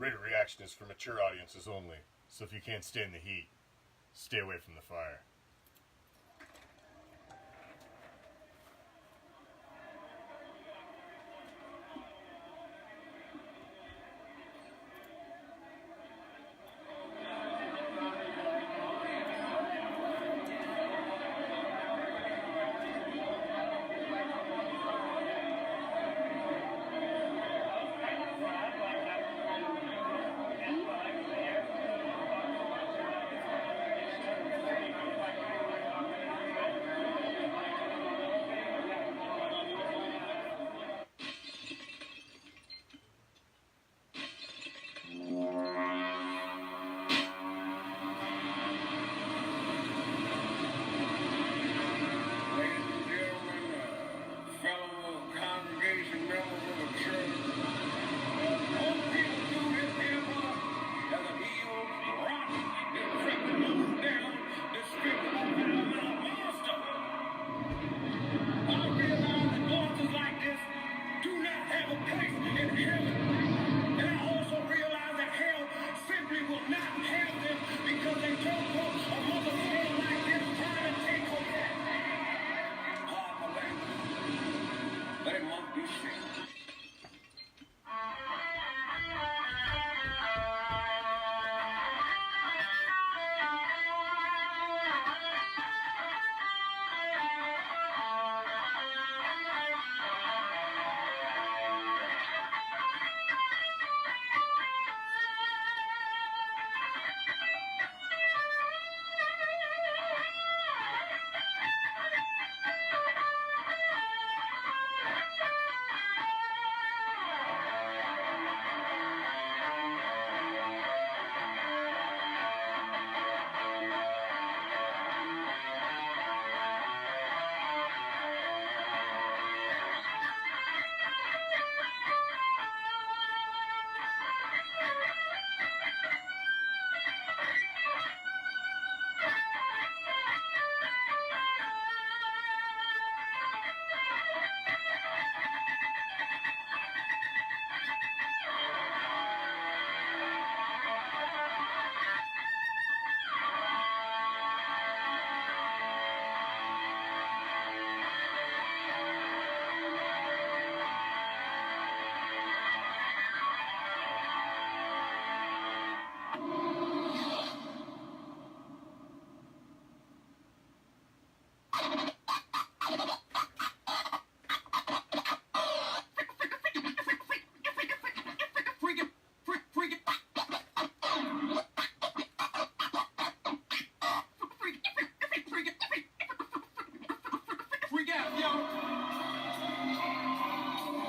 Raider ReACTION is for mature audiences only, so if you can't stand the heat, stay away from the fire.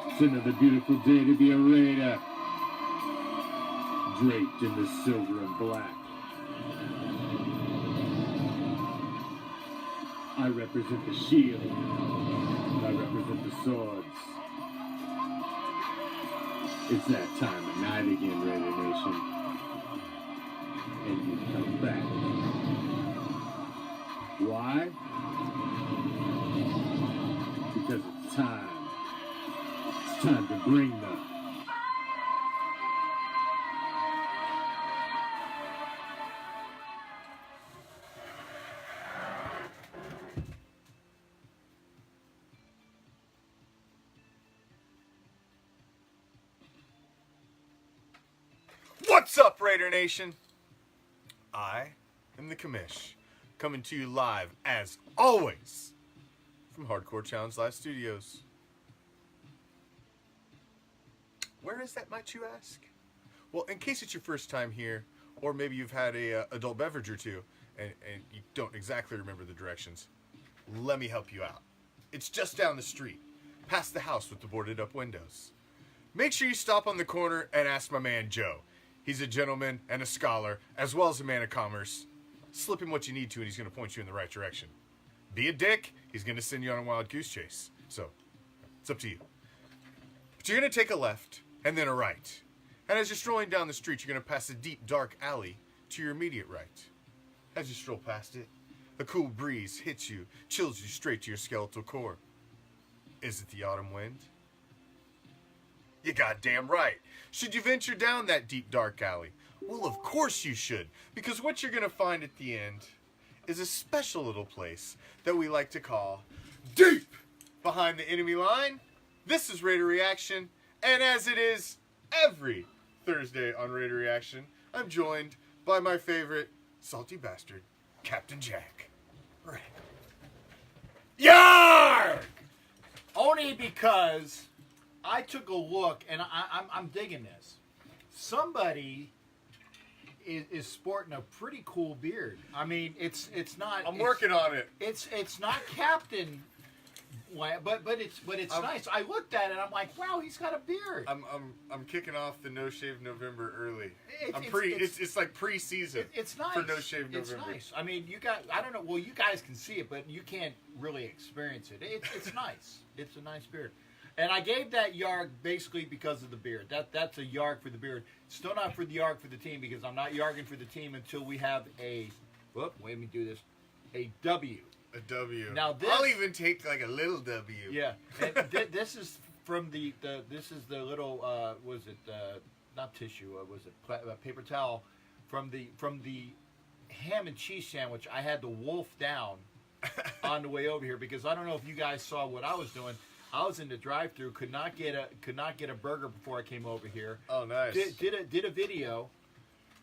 It's another beautiful day to be a raider, draped in the silver and black. I represent the shield, I represent the swords. It's that time of night again, Raider Nation, and you come back. Why? Because it's time. It's time to bring them. What's up, Raider Nation? I am the Commish, coming to you live, as always, from Hardcore Challenge Live Studios. Where is that, might you ask? Well, in case it's your first time here, or maybe you've had a adult beverage or two, and you don't exactly remember the directions, let me help you out. It's just down the street, past the house with the boarded up windows. Make sure you stop on the corner and ask my man Joe. He's a gentleman and a scholar, as well as a man of commerce. Slip him what you need to, and he's going to point you in the right direction. Be a dick, he's going to send you on a wild goose chase. So, it's up to you. But you're going to take a left, and then a right. And as you're strolling down the street, you're going to pass a deep, dark alley to your immediate right. As you stroll past it, a cool breeze hits you, chills you straight to your skeletal core. Is it the autumn wind? You goddamn right. Should you venture down that deep dark alley? Well, of course you should, because what you're gonna find at the end is a special little place that we like to call deep behind the enemy line. This is Raider Reaction, and as it is every Thursday on Raider Reaction, I'm joined by my favorite salty bastard, Captain Jack. Right. Yarg! Only because I took a look, and I'm digging this. Somebody is sporting a pretty cool beard. I mean, it's not. I'm working on it. It's not Captain, but it's nice. I looked at it, and I'm like, wow, he's got a beard. I'm kicking off the No Shave November early. It's It's like pre-season. It's nice for No Shave November. It's nice. I mean, you got. I don't know. Well, you guys can see it, but you can't really experience it. It's nice. It's a nice beard. And I gave that yarg basically because of the beard. That's a yarg for the beard. Still not for the yarg for the team, because I'm not yarging for the team until we have a. Whoop! Let me do this. A W. A W. Now this, I'll even take like a little W. Yeah. And this is from the this is the little was it not tissue? Was it paper towel from the ham and cheese sandwich? I had to wolf down on the way over here, because I don't know if you guys saw what I was doing. I was in the drive-thru, could not get a burger before I came over here. Oh, nice. Did a video,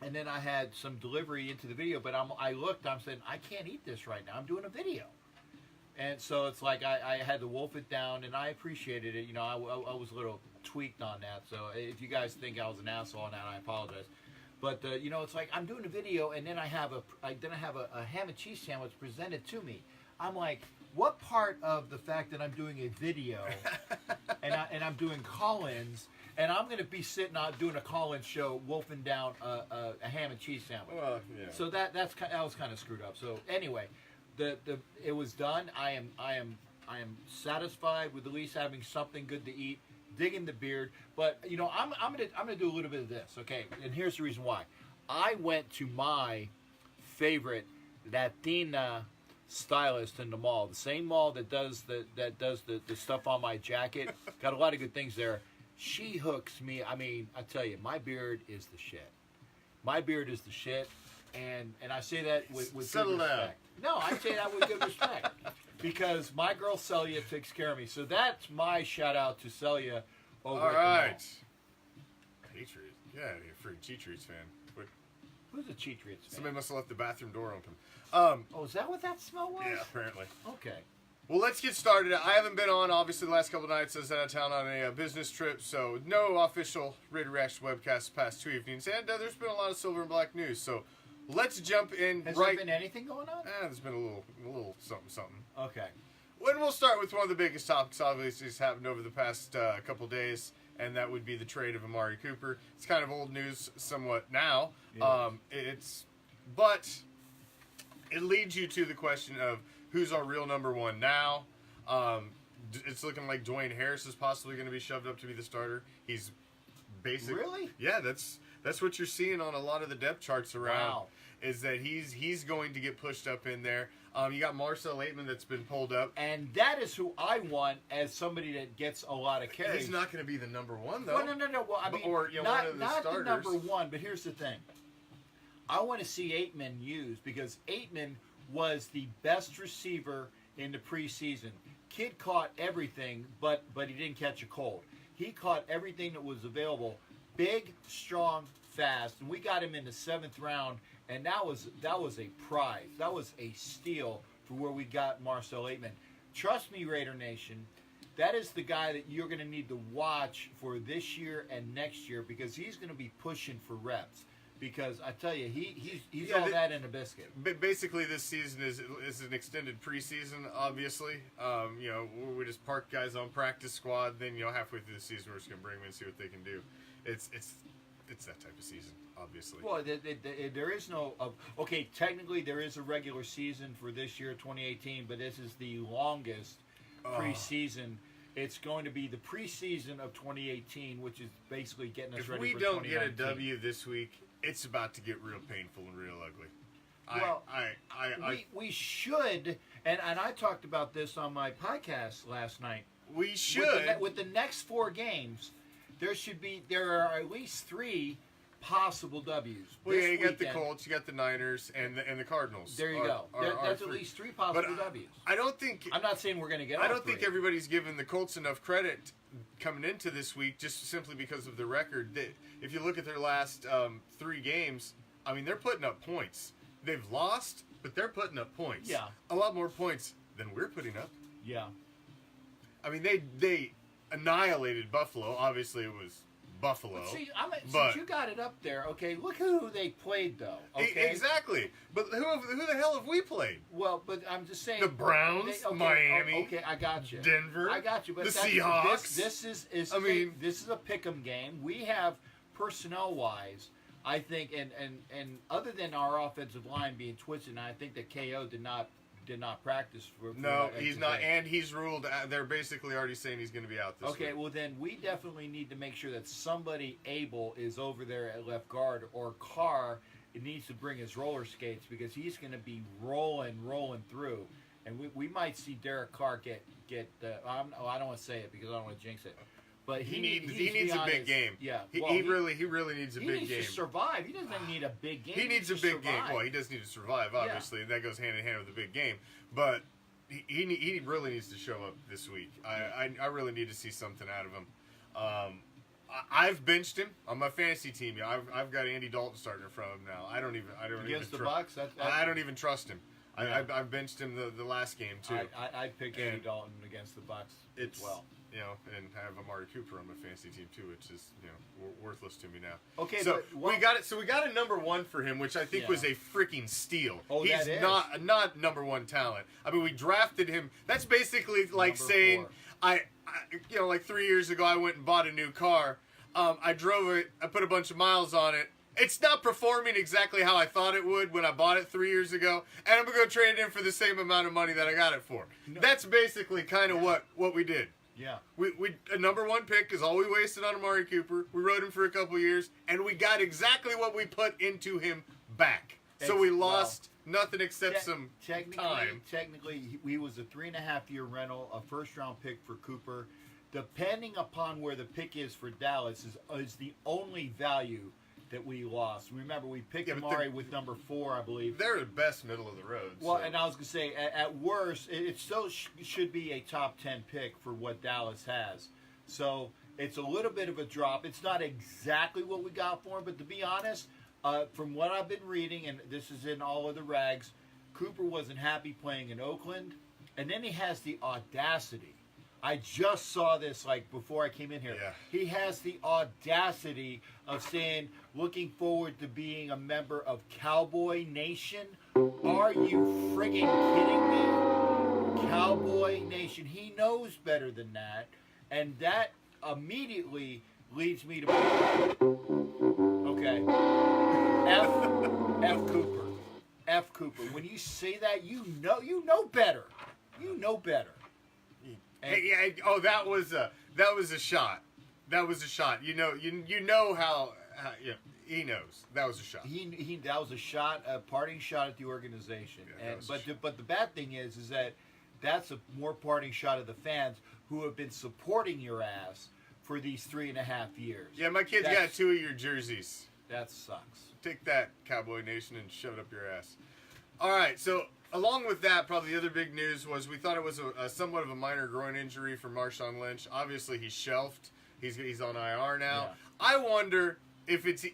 and then I had some delivery into the video. But I looked. I'm saying I can't eat this right now. I'm doing a video, and so it's like I had to wolf it down, and I appreciated it. You know, I was a little tweaked on that. So if you guys think I was an asshole on that, I apologize. But you know, it's like I'm doing a video, and then I have a ham and cheese sandwich presented to me. I'm like, what part of the fact that I'm doing a video and I'm doing call-ins, and I'm going to be sitting out doing a call-in show, wolfing down a ham and cheese sandwich? Well, yeah. So that was kind of screwed up. So anyway, it was done. I am satisfied with at least having something good to eat. Digging the beard, but you know, I'm gonna do a little bit of this, okay? And here's the reason why. I went to my favorite Latina stylist in the mall, the same mall that does the stuff on my jacket. Got a lot of good things there. She hooks me. I mean, I tell you, my beard is the shit. My beard is the shit, and I say that with Settle good down. respect. No, I say that with good respect. Because my girl Celia takes care of me. So that's my shout out to Celia over All at the right. mall. Patriots. Yeah, you're a freaking Cheatriots fan. What? Who's a Cheatriots fan? Somebody must have left the bathroom door open. Oh, is that what that smell was? Yeah, apparently. Okay. Well, let's get started. I haven't been on, obviously, the last couple of nights. I was out of town on a business trip, so no official Raider Reaction webcast the past 2 evenings. And there's been a lot of silver and black news, so let's jump in Has right... there been anything going on? There's been a little something. Okay. Well, we'll start with one of the biggest topics, obviously, that's happened over the past couple days, and that would be the trade of Amari Cooper. It's kind of old news somewhat now. Yeah. But it leads you to the question of who's our real number one now. It's looking like Dwayne Harris is possibly going to be shoved up to be the starter. He's basically... Really? Yeah, that's what you're seeing on a lot of the depth charts around. Wow. Is that he's going to get pushed up in there. You got Marcel Aitman that's been pulled up. And that is who I want as somebody that gets a lot of carries. He's not going to be the number one, though. No. Well, I mean, Or, you know, not, one of the not starters. the number one, but here's the thing. I want to see Aitman used, because Aitman was the best receiver in the preseason. Kid caught everything, but he didn't catch a cold. He caught everything that was available. Big, strong, fast, and we got him in the 7th round, and that was a prize. That was a steal for where we got Marcel Aitman. Trust me, Raider Nation, that is the guy that you're going to need to watch for this year and next year, because he's going to be pushing for reps. Because I tell you, he's all that in a biscuit. Basically, this season is an extended preseason. Obviously, you know, we just park guys on practice squad. Then, you know, halfway through the season, we're just gonna bring them in and see what they can do. It's that type of season, obviously. Well, there is no okay. Technically, there is a regular season for this year, 2018, but this is the longest preseason. It's going to be the preseason of 2018, which is basically getting us ready for 2019. If we don't get a W this week, it's about to get real painful and real ugly. Well, we should, and I talked about this on my podcast last night. We should. With the next 4 games, There are at least 3 possible W's. Well, this yeah, you got the weekend. Colts, you got the Niners, and the Cardinals. There you go. That's at least 3 possible W's. I don't think. I'm not saying we're going to get. I all don't 3. think everybody's given the Colts enough credit coming into this week, just simply because of the record. That if you look at their last 3 games, I mean, they're putting up points. They've lost, but they're putting up points. Yeah. A lot more points than we're putting up. Yeah. I mean, they annihilated Buffalo. Obviously, it was Buffalo. But see, but since you got it up there, okay, look who they played, though. Okay? Exactly. But who the hell have we played? Well, but I'm just saying. The Browns, Miami, Okay, I got you. Denver, I got you. But the Seahawks. This is I mean, this is a pick'em game. We have personnel-wise, I think, and other than our offensive line being twisted, and I think that KO did not practice for no, that he's not, today. and he's ruled. They're basically already saying he's going to be out this week. Okay, well then we definitely need to make sure that somebody able is over there at left guard, or Carr needs to bring his roller skates because he's going to be rolling through, and we might see Derek Carr get. I don't want to say it because I don't want to jinx it, but he needs a big game. Yeah, he really needs a big game. He needs to survive. He doesn't need a big game. He needs a big game. Survive. Well, he does need to survive, obviously, and that goes hand in hand with the big game. But he really needs to show up this week. I really need to see something out of him. I've benched him on my fantasy team. I've got Andy Dalton starting in front of him now. I don't even Against the trust. Bucs. I don't even trust him. Yeah. I benched him the last game too. I picked Andy Dalton against the Bucs as well. You know, and I have Amari Cooper on my fantasy team too, which is, you know, worthless to me now. Okay, so but we got it. So we got a number 1 for him, which I think was a freaking steal. Oh, he's that is. not number 1 talent. I mean, we drafted him. That's basically like Number saying 4. I you know, like 3 years ago, I went and bought a new car. I drove it. I put a bunch of miles on it. It's not performing exactly how I thought it would when I bought it 3 years ago, and I'm going to trade it in for the same amount of money that I got it for. No. That's basically kind of what we did. Yeah. We a number 1 pick is all we wasted on Amari Cooper. We rode him for a couple years, and we got exactly what we put into him back. So we lost nothing except some time. Technically, he was a 3.5-year rental, a first-round pick for Cooper. Depending upon where the pick is for Dallas, is the only value that we lost. Remember, we picked Amari with number 4, I believe. They're the best middle of the road. Well, so. and I was going to say, at worst, it still should be a top 10 pick for what Dallas has. So it's a little bit of a drop. It's not exactly what we got for him, but to be honest, from what I've been reading, and this is in all of the rags, Cooper wasn't happy playing in Oakland, and then he has the audacity. I just saw this like before I came in here. Yeah. He has the audacity of saying, looking forward to being a member of Cowboy Nation. Are you friggin' kidding me? Cowboy Nation. He knows better than that. And that immediately leads me to... Okay. F Cooper. F Cooper. When you say that, you know better. You know better. Hey, yeah, that was a shot. That was a shot. You know how yeah, he knows that was a shot. That was a shot, a parting shot at the organization. Yeah, But the bad thing is that that's a more parting shot of the fans who have been supporting your ass for these 3.5 years. Yeah, my kids got 2 of your jerseys. That sucks. Take that, Cowboy Nation, and shove it up your ass. All right, so along with that, probably the other big news was we thought it was a somewhat of a minor groin injury for Marshawn Lynch. Obviously, he's shelved. He's on IR now. Yeah. I wonder if is it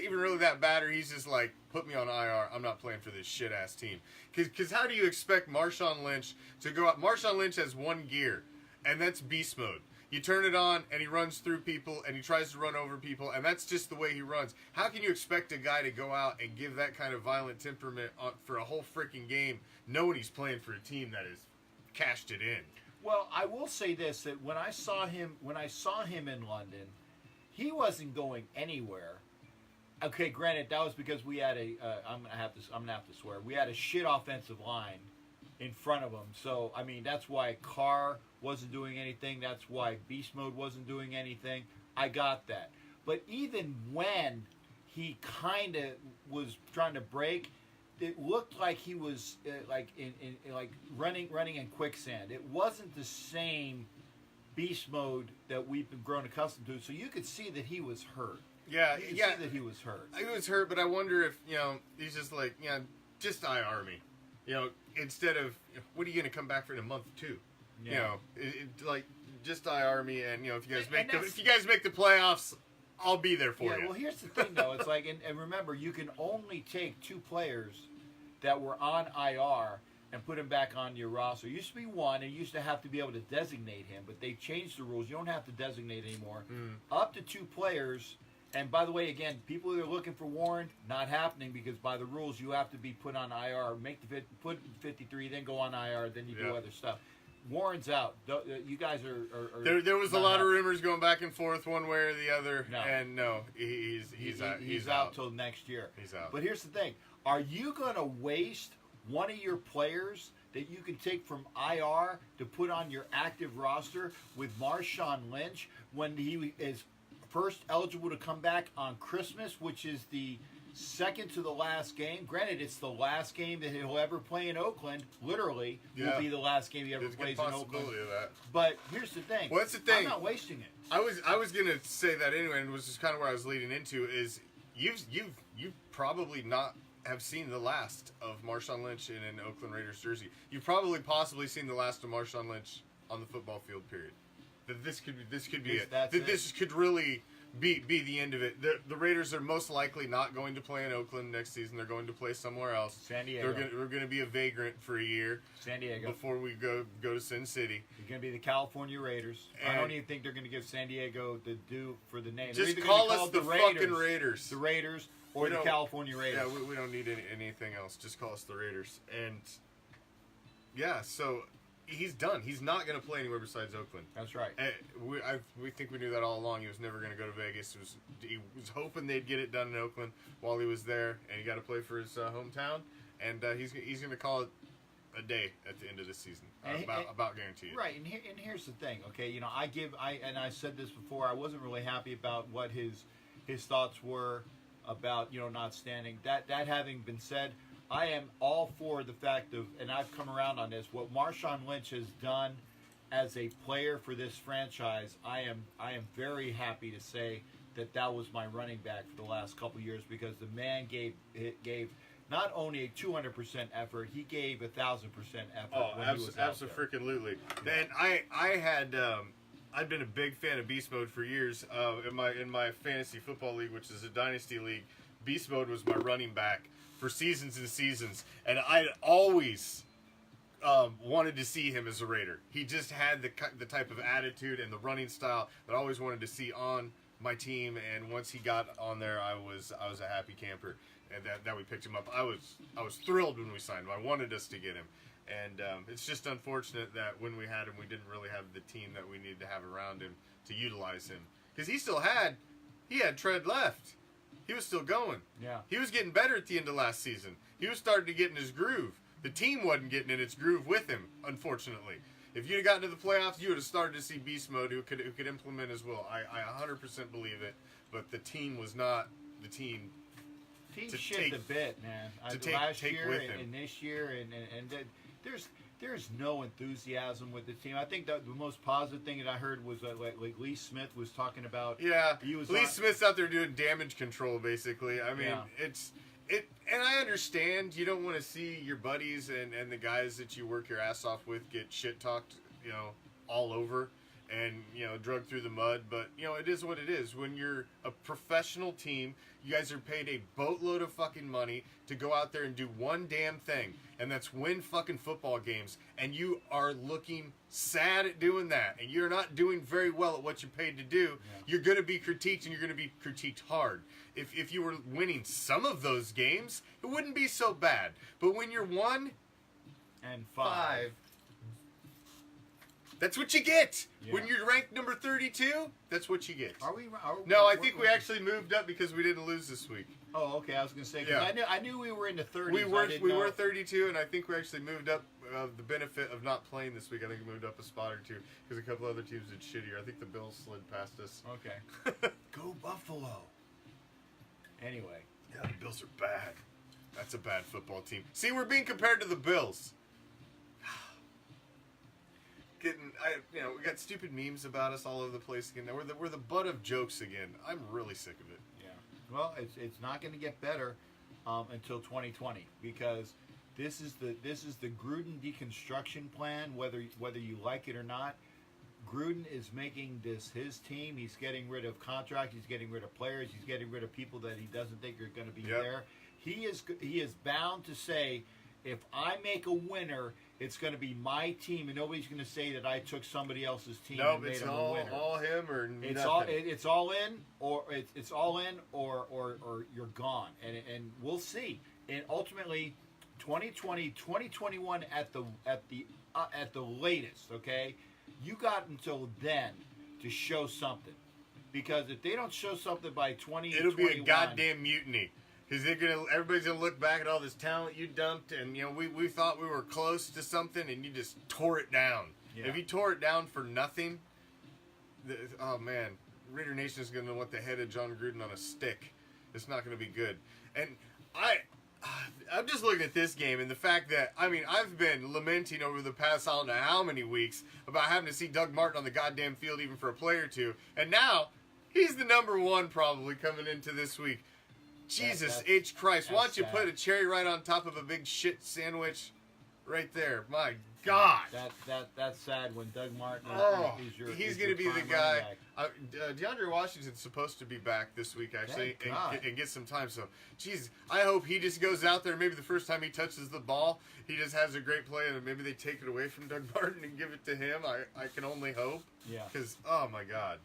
even really that bad, or he's just like, put me on IR. I'm not playing for this shit ass team. Because how do you expect Marshawn Lynch to go out? Marshawn Lynch has one gear, and that's beast mode. You turn it on, and he runs through people, and he tries to run over people, and that's just the way he runs. How can you expect a guy to go out and give that kind of violent temperament for a whole freaking game, knowing he's playing for a team that has cashed it in? Well, I will say this: that when I saw him in London, he wasn't going anywhere. Okay, granted, that was because we had I'm gonna have to swear. We had a shit offensive line in front of him. So I mean, that's why Carr wasn't doing anything. That's why Beast Mode wasn't doing anything. I got that. But even when he kind of was trying to break, it looked like he was like in running in quicksand. It wasn't the same beast mode that we've been grown accustomed to. So you could see that he was hurt. Yeah, You could yeah. see that he was hurt. He was hurt, but I wonder if, he's just like, just IR me. Instead of, what are you going to come back for in a month too? Yeah. Like, just IR me, and, if you guys And if you guys make the playoffs, I'll be there for Yeah, you. well, here's the thing, though. It's like, and remember, you can only take 2 players that were on IR and put him back on your roster. It used to be 1, and you used to have to be able to designate him, but they changed the rules. You don't have to designate anymore. Up to 2 players. And by the way, again, people that are looking for Warren, not happening, because by the rules, you have to be put on IR, put 53, then go on IR, then you do other stuff. Warren's out. You guys are there was a lot of rumors going back and forth one way or the other, No. and no, he's out. He's out till next year. He's out. But here's the thing: are you going to waste one of your players that you can take from IR to put on your active roster with Marshawn Lynch when he is first eligible to come back on Christmas, which is the second to the last game? Granted, it's the last game that he'll ever play in Oakland. Literally, will be the last game he ever There's a good plays in Oakland. possibility of that. But here's the thing: Well, that's the thing. I'm not wasting it. I was gonna say that anyway, and was just kind of where I was leading into is you've probably not have seen the last of Marshawn Lynch in an Oakland Raiders jersey. You've probably possibly seen the last of Marshawn Lynch on the football field. Period. That this could be it. That's That it. this could really be the end of it. The Raiders are most likely not going to play in Oakland next season. They're going to play somewhere else. San Diego. We're going to be a vagrant for a year San Diego. before we go to Sin City. You're going to be the California Raiders. I And- don't even think they're going to give San Diego the due for the name. Just They're either call gonna us it the fucking Raiders. The Raiders or We the don't- California Raiders. Yeah, we don't need anything else. Just call us the Raiders. And yeah, so he's done. He's not going to play anywhere besides Oakland. That's right. We think we knew that all along. He was never going to go to Vegas. He was hoping they'd get it done in Oakland while he was there, and he got to play for his hometown. And he's going to call it a day at the end of the season. About guaranteed. Right, and here's the thing. Okay, I said this before. I wasn't really happy about what his thoughts were about not standing. That having been said, I am all for the fact of, and I've come around on this, what Marshawn Lynch has done as a player for this franchise. I am very happy to say that was my running back for the last couple years, because the man gave not only a 200% effort, he gave 1,000% effort. Oh, when he was out there. absolutely. And I've been a big fan of Beast Mode for years. In my fantasy football league, which is a dynasty league, Beast Mode was my running back for seasons and seasons, and I always wanted to see him as a Raider. He just had the type of attitude and the running style that I always wanted to see on my team. And once he got on there, I was a happy camper, and that we picked him up. I was thrilled when we signed him. I wanted us to get him, and it's just unfortunate that when we had him, we didn't really have the team that we needed to have around him to utilize him, because he had tread left. He was still going. Yeah. He was getting better at the end of last season. He was starting to get in his groove. The team wasn't getting in its groove with him, unfortunately. If you'd have gotten to the playoffs, you would have started to see Beast Mode who could implement as well. I 100% believe it, but the team was not the team. Team to shit take- the bit, man. to Last take year with him. and this year, and there's no enthusiasm with the team. I think that the most positive thing that I heard was like Lee Smith was talking about. Yeah, He was Lee on- Smith's out there doing damage control, basically. I mean, Yeah. and I understand you don't want to see your buddies and the guys that you work your ass off with get shit talked, all over, and drug through the mud. But it is what it is. When you're a professional team, you guys are paid a boatload of fucking money to go out there and do one damn thing, and that's win fucking football games. And you are looking sad at doing that, and you're not doing very well at what you're paid to do. Yeah. You're going to be critiqued, and you're going to be critiqued hard. If you were winning some of those games, it wouldn't be so bad. But when you're 1-5, And five. that's what you get. Yeah. When you're ranked number 32, that's what you get. Are we? No, I think we actually moved up because we didn't lose this week. Oh, okay. I was gonna say, 'cause Yeah. I knew we were in the 30s. We I were didn't know. 32, and I think we actually moved up. The benefit of not playing this week, I think we moved up a spot or two because a couple other teams did shittier. I think the Bills slid past us. Okay. Go Buffalo. Anyway. Yeah, the Bills are bad. That's a bad football team. See, we're being compared to the Bills. getting, we got stupid memes about us all over the place again. We're the butt of jokes again. I'm really sick of it. Yeah. Well, it's not going to get better until 2020 because this is the Gruden deconstruction plan. Whether you like it or not, Gruden is making this his team. He's getting rid of contracts. He's getting rid of players. He's getting rid of people that he doesn't think are going to be there. He is bound to say, if I make a winner, it's going to be my team, and nobody's going to say that I took somebody else's team and made him a winner. All him or it's nothing. It's all in, or it's all in, or you're gone, and we'll see. And ultimately, 2020, 2021 at the latest. Okay, you got until then to show something, because if they don't show something by 2021, it'll be a goddamn mutiny. Because everybody's gonna look back at all this talent you dumped, and we thought we were close to something, and you just tore it down. Yeah. If you tore it down for nothing, oh man, Raider Nation is gonna want the head of John Gruden on a stick. It's not gonna be good. And I'm just looking at this game and the fact that I've been lamenting over the past I don't know how many weeks about having to see Doug Martin on the goddamn field even for a play or two, and now he's the number one probably coming into this week. Jesus H. Christ, why don't you put a cherry right on top of a big shit sandwich right there? My God. That's sad when Doug Martin he's going to be the guy. DeAndre Washington's supposed to be back this week, actually, and get some time. So, geez, I hope he just goes out there. Maybe the first time he touches the ball, he just has a great play, and maybe they take it away from Doug Martin and give it to him. I can only hope. Yeah. Because, oh, my God.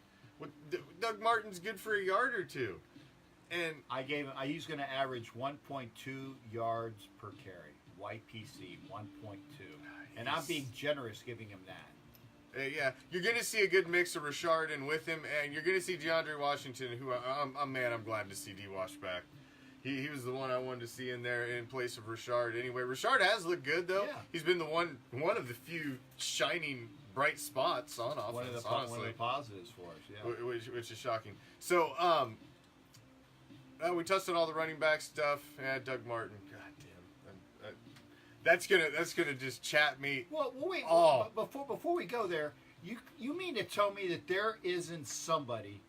Doug Martin's good for a yard or two. And he's going to average 1.2 yards per carry. YPC 1.2, and I'm being generous giving him that. Yeah, you're going to see a good mix of Richard and with him, and you're going to see DeAndre Washington, who I'm glad to see D-Wash back. He was the one I wanted to see in there in place of Richard. Anyway, Richard has looked good though. Yeah. He's been the one of the few shining bright spots on offense. One of the positives for us, yeah. Which is shocking. So, we touched on all the running back stuff. Yeah, Doug Martin. God damn. That's gonna just chat me. Well, wait. Before we go there, you mean to tell me that there isn't somebody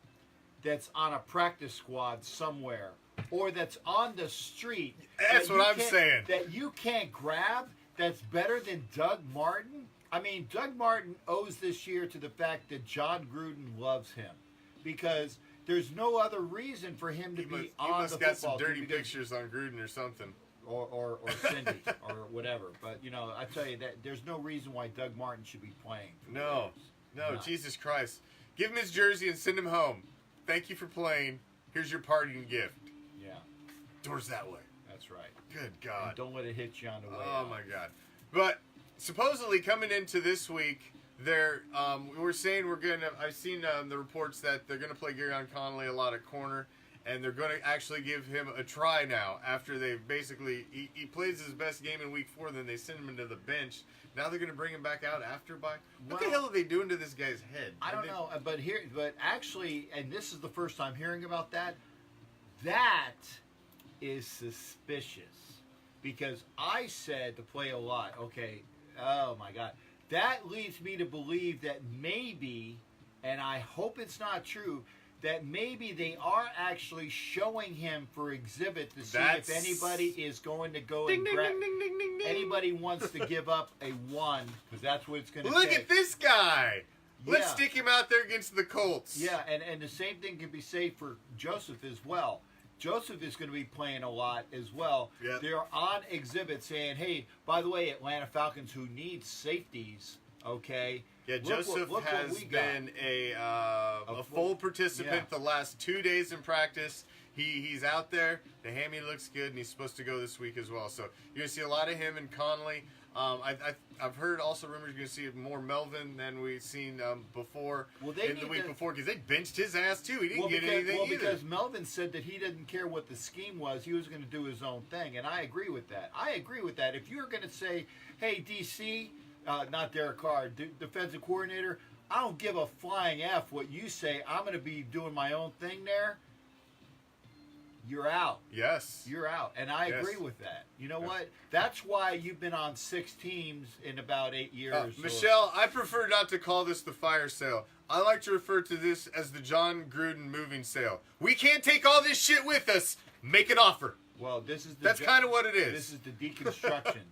that's on a practice squad somewhere, or that's on the street? That's what I'm saying. That you can't grab. That's better than Doug Martin. I mean, Doug Martin owes this year to the fact that John Gruden loves him, because there's no other reason for him to be on the football team. He must got some dirty pictures on Gruden or something. Or Cindy or whatever. But, I tell you that there's no reason why Doug Martin should be playing. No, Jesus Christ. Give him his jersey and send him home. Thank you for playing. Here's your parting gift. Yeah. Doors that way. That's right. Good God. And don't let it hit you on the way out. Oh, my God. But supposedly coming into this week, we're saying I've seen the reports that they're going to play Garyon Connolly a lot at corner, and they're going to actually give him a try now after they've basically, he plays his best game in week 4, then they send him into the bench. Now they're going to bring him back out after bye. What the hell are they doing to this guy's head? I don't know, but actually, and this is the first time hearing about that, that is suspicious, because I said to play a lot. Okay, oh my God. That leads me to believe that maybe, and I hope it's not true, that maybe they are actually showing him for exhibit to see if anybody is going to go and grab. Anybody wants to give up a 1, because that's what it's going to take. Look at this guy. Let's stick him out there against the Colts. Yeah, and the same thing can be said for Joseph as well. Joseph is going to be playing a lot as well. Yep. They're on exhibit saying, hey, by the way, Atlanta Falcons, who need safeties, okay? Yeah, Joseph has been a full participant the last 2 days in practice. He's out there. The hammy looks good, and he's supposed to go this week as well. So you're going to see a lot of him and Connolly. I've heard also rumors you're going to see more Melvin than we've seen before in the week before, because they benched his ass too. He didn't get anything either. Because Melvin said that he didn't care what the scheme was. He was going to do his own thing, and I agree with that. If you're going to say, hey, DC, not Derek Carr, defensive coordinator, I don't give a flying F what you say. I'm going to be doing my own thing there. you're out. Yes. You're out. And I Yes. agree with that. You know what? That's why you've been on 6 teams in about 8 years. Michelle, I prefer not to call this the fire sale. I like to refer to this as the John Gruden moving sale. We can't take all this shit with us. Make an offer. Well, this is That's kind of what it is. This is the deconstruction.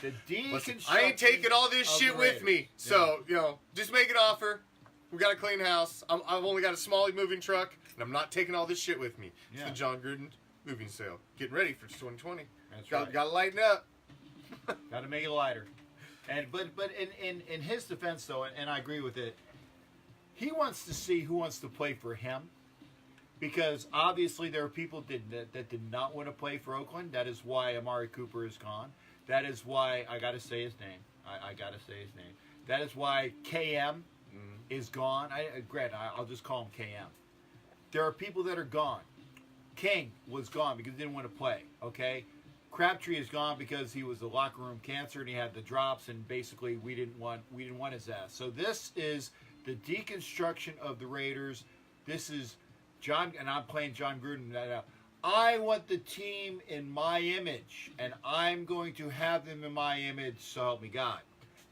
The deconstruction. Listen, I ain't taking all this of shit the with me. Raiders. So, just make an offer. We got a clean house. I've only got a small moving truck, and I'm not taking all this shit with me. It's the John Gruden moving sale. Getting ready for 2020. That's right. Got to lighten up. Got to make it lighter. And but in his defense though, and I agree with it, he wants to see who wants to play for him, because obviously there are people that did not want to play for Oakland. That is why Amari Cooper is gone. That is why I got to say his name. I got to say his name. That is why KM is gone. I'll just call him KM. There are people that are gone. King was gone because he didn't want to play. Okay, Crabtree is gone because he was a locker room cancer and he had the drops, and basically we didn't want his ass. So this is the deconstruction of the Raiders. This is John, and I'm playing John Gruden right now. I want the team in my image, and I'm going to have them in my image, so help me God.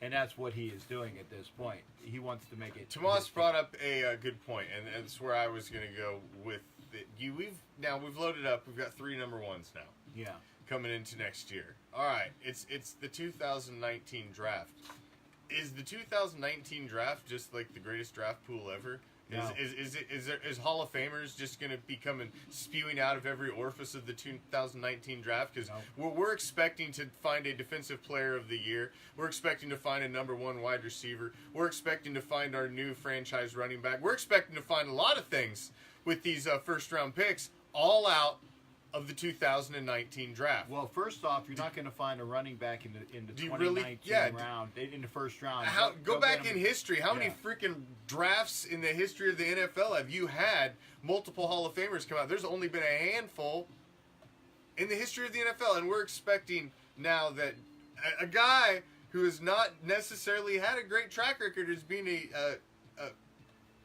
And that's what he is doing at this point. He wants to make it. Tomas brought up a good point, and that's where I was going to go with it. We've loaded up. We've got 3 number 1s now. Yeah. Coming into next year. All right, it's the 2019 draft. Is the 2019 draft just like the greatest draft pool ever? No. Is Hall of Famers just going to be coming spewing out of every orifice of the 2019 draft? Because we're expecting to find a defensive player of the year. We're expecting to find a number 1 wide receiver. We're expecting to find our new franchise running back. We're expecting to find a lot of things with these first round picks, all out of the 2019 draft. Well, first off, you're not going to find a running back in the Do you 2019 really? round, in the first round. Go back in history. How many Yeah. freaking drafts in the history of the NFL have you had multiple Hall of Famers come out? There's only been a handful in the history of the NFL, and we're expecting now that a guy who has not necessarily had a great track record as being a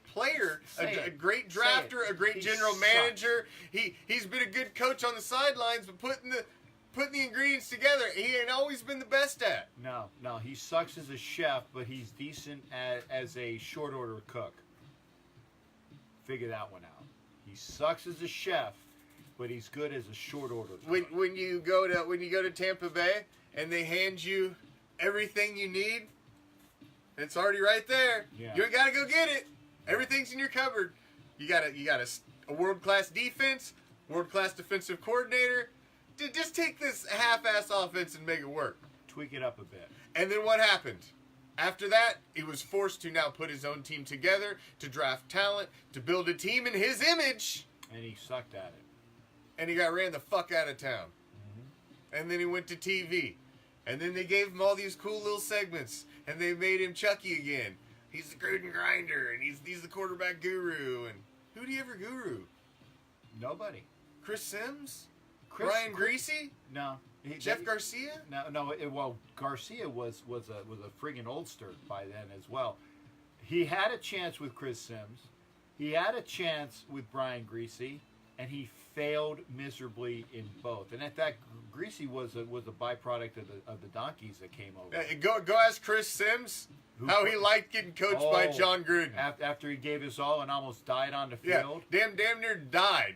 player, a great drafter, a great general manager. He's been a good coach on the sidelines, but putting the ingredients together, he ain't always been the best at. No, he sucks as a chef, but he's decent as a short order cook. Figure that one out. He sucks as a chef, but he's good as a short order cook. When you go to Tampa Bay and they hand you everything you need, it's already right there. Yeah. You ain't gotta go get it. Everything's in your cupboard. You got a world-class defense, world-class defensive coordinator. Just take this half-ass offense and make it work. Tweak it up a bit. And then what happened? After that, he was forced to now put his own team together, to draft talent, to build a team in his image. And he sucked at it. And he got ran the fuck out of town. Mm-hmm. And then he went to TV. And then they gave him all these cool little segments. And they made him Chucky again. He's the Gruden grinder, and he's the quarterback guru. And who'd he ever guru? Nobody. Chris Sims? Brian Greasy? No. Jeff Garcia? No. Well, Garcia was a friggin' oldster by then as well. He had a chance with Chris Sims. He had a chance with Brian Greasy, and he failed miserably in both. And at that, Greasy was a byproduct of the donkeys that came over. Go ask Chris Sims how he liked getting coached by John Gruden. After he gave his all and almost died on the field. Yeah, damn near died.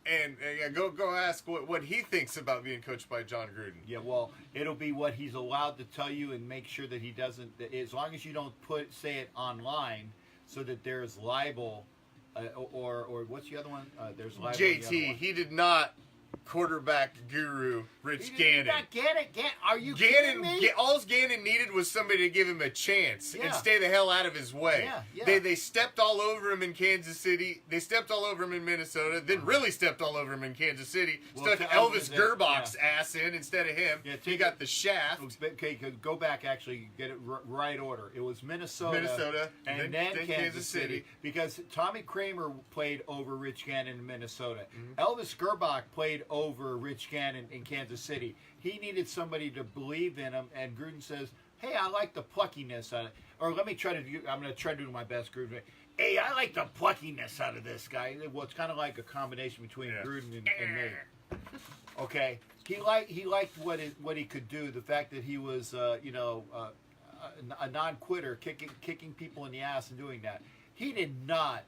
And go ask what he thinks about being coached by John Gruden. Yeah, well, it'll be what he's allowed to tell you, and make sure that he doesn't. As long as you don't say it online, so that there's libel, or what's the other one? There's libel. JT, he did not quarterback guru Rich Gannon. Are you kidding me? All Gannon needed was somebody to give him a chance and stay the hell out of his way. Yeah. They stepped all over him in Kansas City. They stepped all over him in Minnesota. Then really stepped all over him in Kansas City. Stuck Elvis Gerbach's ass in instead of him. Yeah, he got the shaft. Okay, go back. Actually, get it right order. It was Minnesota, and then Kansas City, because Tommy Kramer played over Rich Gannon in Minnesota. Mm-hmm. Elvis Gerbach played over Rich Gannon in Kansas City. He needed somebody to believe in him, and Gruden says, "Hey, I like the pluckiness on it." Or let me try to do. I'm going to try to do my best, Gruden. Hey, I like the pluckiness out of this guy. Well, it's kind of like a combination between Gruden and me. Okay, he liked what he could do. The fact that he was, a non-quitter, kicking people in the ass and doing that. He did not.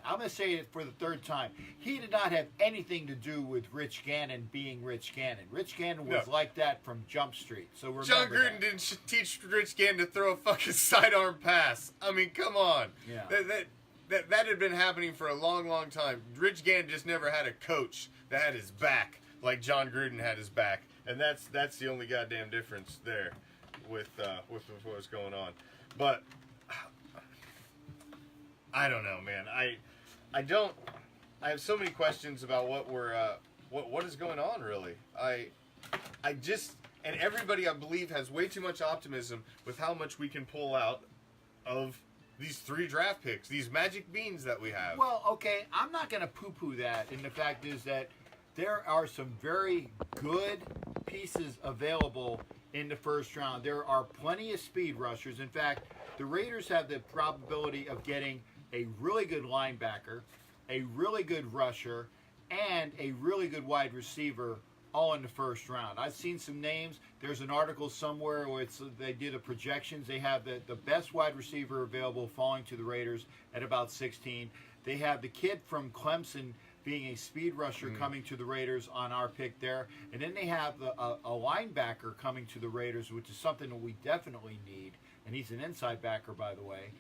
I'm going to say it for the third time. He did not have anything to do with Rich Gannon being Rich Gannon. Rich Gannon was like that from Jump Street. So remember John Gruden didn't teach Rich Gannon to throw a fucking sidearm pass. I mean, come on. Yeah. That had been happening for a long, long time. Rich Gannon just never had a coach that had his back like John Gruden had his back, and that's the only goddamn difference there with what's going on. But I don't know, man. I have so many questions about what is going on, really. I just, and everybody, I believe, has way too much optimism with how much we can pull out of these 3 draft picks, these magic beans that we have. Well, okay, I'm not going to poo-poo that, and the fact is that there are some very good pieces available in the first round. There are plenty of speed rushers. In fact, the Raiders have the probability of getting a really good linebacker, a really good rusher, and a really good wide receiver all in the first round. I've seen some names. There's an article somewhere where they did the projections. They have the best wide receiver available falling to the Raiders at about 16. They have the kid from Clemson being a speed rusher coming to the Raiders on our pick there. And then they have a linebacker coming to the Raiders, which is something that we definitely need. And he's an inside backer, by the way.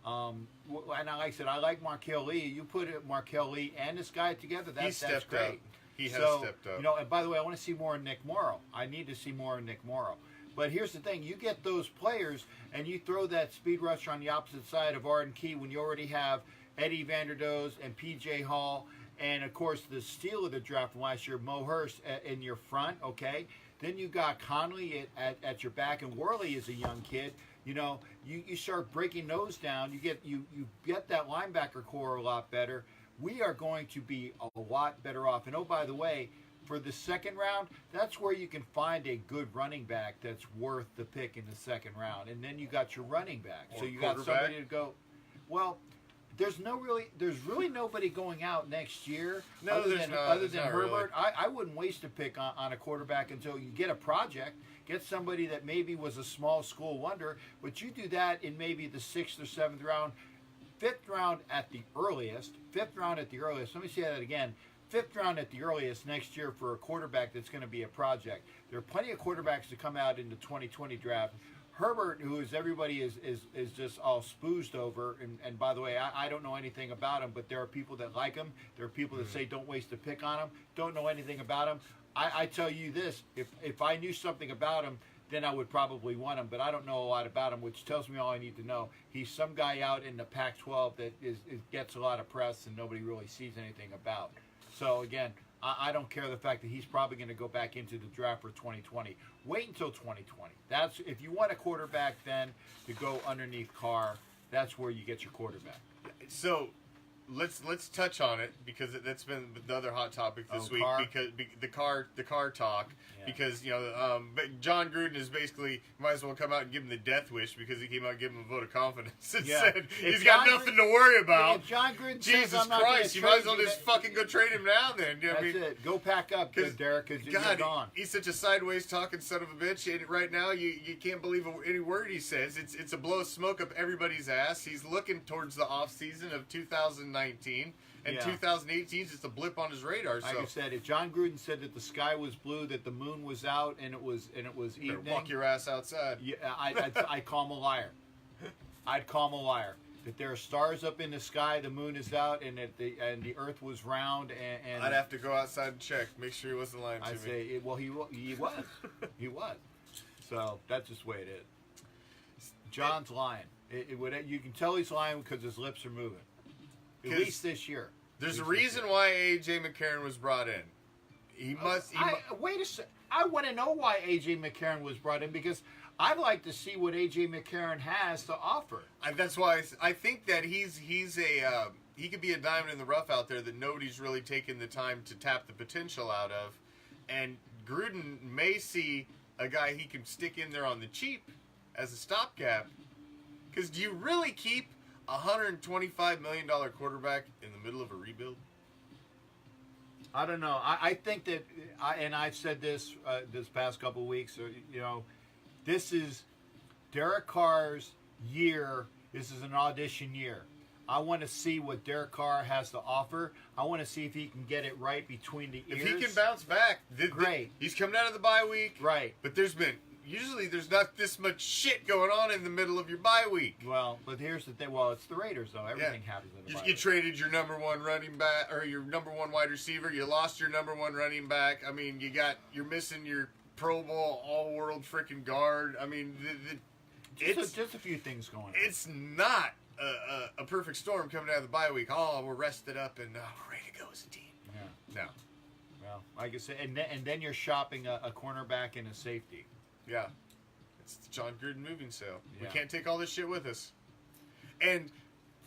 And like I said, I like Markel Lee. You put Markel Lee and this guy together, that's great. Up. He has stepped up. You know, and by the way, I want to see more of Nick Morrow. I need to see more of Nick Morrow. But here's the thing. You get those players, and you throw that speed rusher on the opposite side of Arden Key when you already have Eddie Vanderdoes and P.J. Hall, and, of course, the steal of the draft from last year, Mo Hurst, in your front, okay? Then you got Conley at your back, and Worley is a young kid. You know, you start breaking those down. You get that linebacker core a lot better. We are going to be a lot better off. And, oh, by the way, for the second round, that's where you can find a good running back that's worth the pick in the second round. And then you got your running back. So you got somebody to go. Well, there's really nobody going out next year other than Herbert. Really. I wouldn't waste a pick on a quarterback until you get a project, get somebody that maybe was a small school wonder, but you do that in maybe the 6th or 7th round, 5th round at the earliest. 5th round at the earliest. Let me say that again. 5th round at the earliest next year for a quarterback that's going to be a project. There are plenty of quarterbacks to come out in the 2020 draft. Herbert, who is everybody is just all spoozed over, and by the way, I don't know anything about him, but there are people that like him. There are people that say don't waste a pick on him. Don't know anything about him. I tell you this, if I knew something about him, then I would probably want him, but I don't know a lot about him, which tells me all I need to know. He's some guy out in the Pac-12 that gets a lot of press and nobody really sees anything about. So again, I don't care the fact that he's probably going to go back into the draft for 2020. Wait until 2020. That's if you want a quarterback then to go underneath Carr, that's where you get your quarterback. So let's touch on it because that's been the other hot topic this week. Carr? Because the car talk. Yeah. Because but John Gruden is basically might as well come out and give him the death wish because he came out and gave him a vote of confidence and said he's got nothing to worry about. If John Gruden Jesus says, I'm Christ, you might as well just fucking go trade him now. Then that's it. Go pack up, Derek, because you're gone. He's such a sideways talking son of a bitch. And right now, you can't believe any word he says. It's a blow of smoke up everybody's ass. He's looking towards the off season of 2019. And 2018 is just a blip on his radar. Like I said, if John Gruden said that the sky was blue, that the moon was out, and it was evening, walk your ass outside. Yeah, I'd call him a liar. I'd call him a liar. That there are stars up in the sky, the moon is out, and that the Earth was round. And I'd have to go outside and check, make sure he wasn't lying to me. I'd say, well, he was, he was. So that's just the way it is. John's lying. You can tell he's lying because his lips are moving. At least this year. There's a reason why A.J. McCarron was brought in. Wait a second. I want to know why A.J. McCarron was brought in because I'd like to see what A.J. McCarron has to offer. That's why I think that he could be a diamond in the rough out there that nobody's really taken the time to tap the potential out of. And Gruden may see a guy he can stick in there on the cheap as a stopgap. Because do you really keep $125 million quarterback in the middle of a rebuild? I don't know. I think that, I've said this this past couple of weeks. This is Derek Carr's year. This is an audition year. I want to see what Derek Carr has to offer. I want to see if he can get it right between the ears. If he can bounce back, great. He's coming out of the bye week, right? But there's not this much shit going on in the middle of your bye week. Well, but here's the thing. Well, it's the Raiders, though. Everything happens in the bye You week. traded your number one running back or your number one wide receiver. You lost your number one running back. I mean, you're missing your Pro Bowl All-World freaking guard. I mean, just a few things going on. It's not a perfect storm coming out of the bye week. Oh, we're rested up and we're ready to go as a team. Yeah. No. Well, like I said, and then you're shopping a cornerback and a safety. Yeah. It's the John Gruden moving sale. Yeah. We can't take all this shit with us. And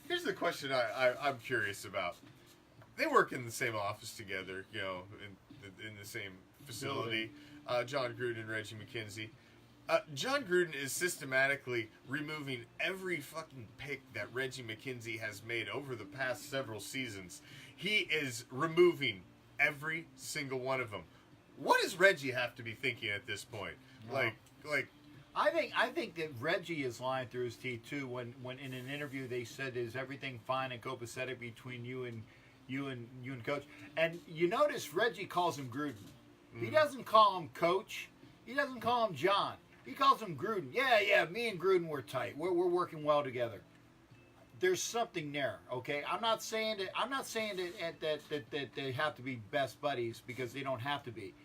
here's the question I'm curious about. They work in the same office together, in the same facility. John Gruden and Reggie McKenzie. John Gruden is systematically removing every fucking pick that Reggie McKenzie has made over the past several seasons. He is removing every single one of them. What does Reggie have to be thinking at this point? Well, Like, I think that Reggie is lying through his teeth too. When in an interview they said, "Is everything fine and copacetic between you and Coach?" And you notice Reggie calls him Gruden. He doesn't call him Coach. He doesn't call him John. He calls him Gruden. Yeah. Me and Gruden were tight. We're working well together. There's something there, okay? I'm not saying that they have to be best buddies, because they don't have to be.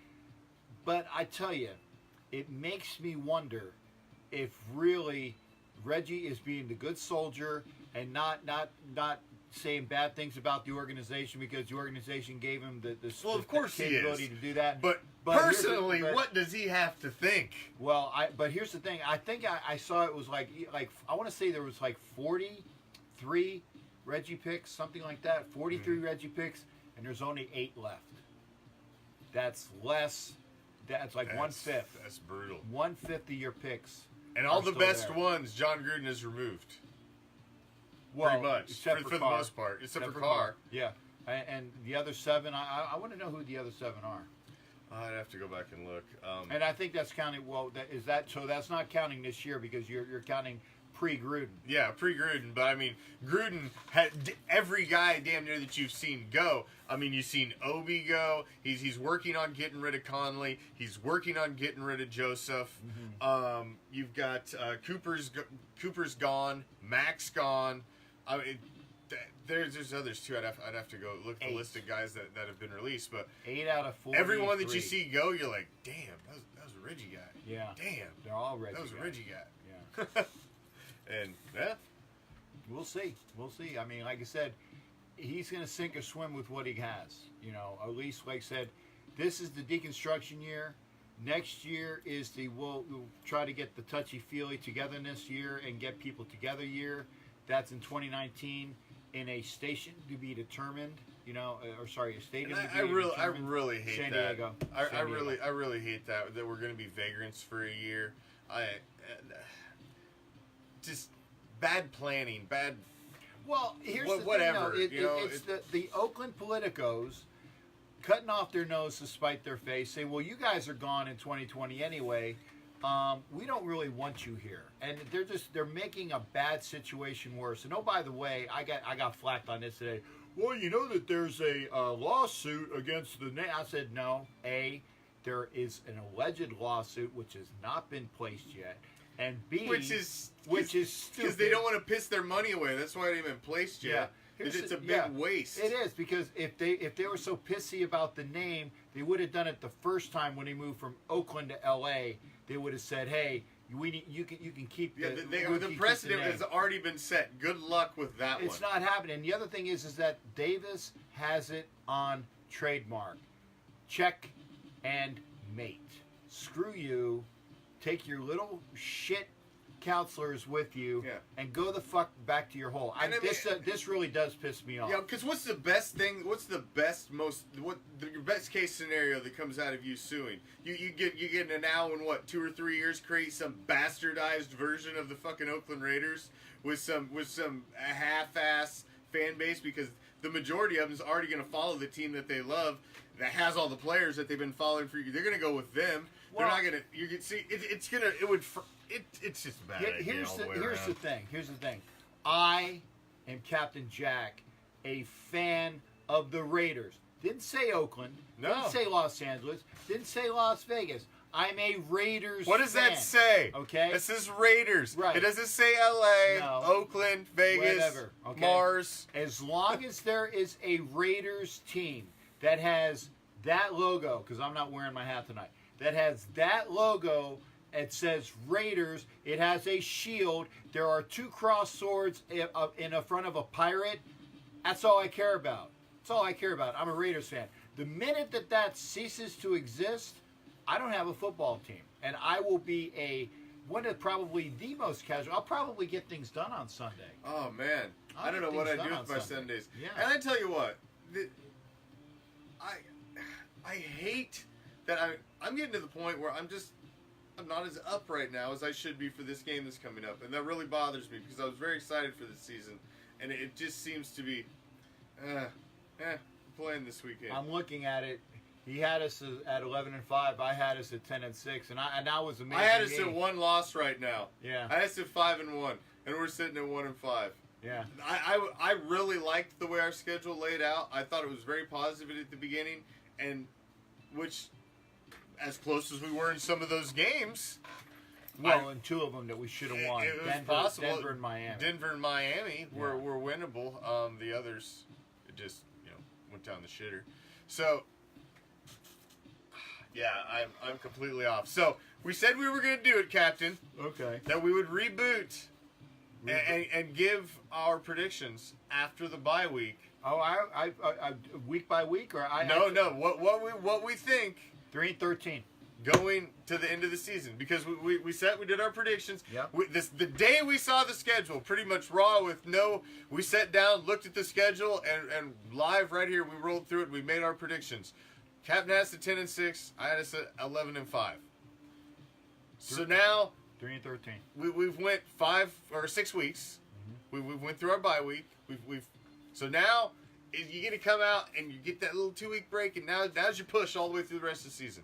But I tell you, it makes me wonder if really Reggie is being the good soldier and not saying bad things about the organization because the organization gave him the of course he is. capability to do that. But personally, what does he have to think? Well, but here's the thing. I think I saw it was like I want to say there was like 43 Reggie picks, something like that. 43 Reggie picks, and there's only 8 left. That's less. That's like 1/5. That's brutal. 1/5 of your picks. And all the still best there. ones, John Gruden has removed. Well, pretty much, except for the Carr. most part, except for Carr. Yeah, and the other 7, I want to know who the other 7 are. I'd have to go back and look. And I think that's counting. Well, so that's not counting this year because you're counting pre-Gruden. Yeah, pre-Gruden, but I mean, Gruden had every guy damn near that you've seen go. I mean, you've seen Obi go. He's working on getting rid of Conley. He's working on getting rid of Joseph. You've got Cooper's gone. Max gone. I mean, there's others too. I'd have to go look at the list of guys that have been released. But 8 out of 4. everyone that you see go, you're like, damn, that was a Reggie guy. Yeah. Damn, They're all Reggie. that was a guys. Reggie guy. Yeah. And yeah. We'll see. I mean, like I said, he's going to sink or swim with what he has. At least, like I said, this is the deconstruction year. Next year is we'll try to get the touchy-feely togetherness year and get people together year. That's in 2019 in a station to be determined. A stadium to be determined. I really hate San that. Diego. I really hate that we're going to be vagrants for a year. Just bad planning, bad. Well, here's whatever, the thing, it's the Oakland politicos cutting off their nose to spite their face, saying, "Well, you guys are gone in 2020 anyway. We don't really want you here," and they're making a bad situation worse. And oh, by the way, I got flacked on this today. Well, you know that there's a lawsuit against the name. I said no. There is an alleged lawsuit which has not been placed yet. And B, which is stupid. Because they don't want to piss their money away. That's why it ain't been placed yet. Yeah. It's a big waste. It is, because if they were so pissy about the name, they would have done it the first time when they moved from Oakland to L.A. They would have said, "Hey, you can keep the precedent has already been set. Good luck with that one." It's not happening. And the other thing is that Davis has it on trademark. Check and mate. Screw you. Take your little shit counselors with you, Yeah. and go the fuck back to your hole. And I mean- This really does piss me off. Yeah, because what's the best thing? What's the best, your best case scenario that comes out of you suing? You get an now in what 2 or 3 years create some bastardized version of the fucking Oakland Raiders with some half-ass fan base because the majority of them is already going to follow the team that they love that has all the players that they've been following for you. They're going to go with them. Well, They're not going to. You can see it's just a bad idea Here's all the the way here's around. the thing. Here's the thing. I am Captain Jack, a fan of the Raiders. Didn't say Oakland. No. Didn't say Los Angeles. Didn't say Las Vegas. I'm a Raiders What does fan. that say? Okay. It says Raiders. Right. It doesn't say L.A., No. Oakland, Vegas, Whatever, okay? Mars. As long as there is a Raiders team that has that logo, because I'm not wearing my hat tonight, that has that logo, it says Raiders, it has a shield, there are 2 cross swords in the front of a pirate, that's all I care about. That's all I care about. I'm a Raiders fan. The minute that ceases to exist, I don't have a football team. And I will be one of probably the most casual. I'll probably get things done on Sunday. Oh man, I don't know get what things I do done with on my Sunday. Sundays. Yeah. And I tell you what, I hate that I'm getting to the point where I'm not as up right now as I should be for this game that's coming up, and that really bothers me because I was very excited for this season, and it just seems to be, playing this weekend. I'm looking at it. He had us at 11-5. I had us at 10-6, and I was amazing. I had us at 1 loss right now. Yeah. I had us at 5-1, and we're sitting at 1-5. Yeah. I really liked the way our schedule laid out. I thought it was very positive at the beginning, and which, as close as we were in some of those games, Well, and 2 of them that we should have won. it was Denver, possible. Denver and Miami. Denver and Miami were Yeah. winnable. The others, it just went down the shitter. So, yeah, I'm completely off. So we said we were going to do it, Captain. Okay. That we would reboot. And give our predictions after the bye week. Oh, I week by week, or No. What we think 3-13. going to the end of the season, because we did our predictions. Yep. The day we saw the schedule, pretty much raw with we sat down, looked at the schedule, and live right here we rolled through it. We made our predictions. Captain had us at 10-6. I had us at 11-5. So now 3-13. we've went 5 or 6 weeks. Mm-hmm. We went through our bye week. So now you get to come out and you get that little 2-week break, and now's your push all the way through the rest of the season.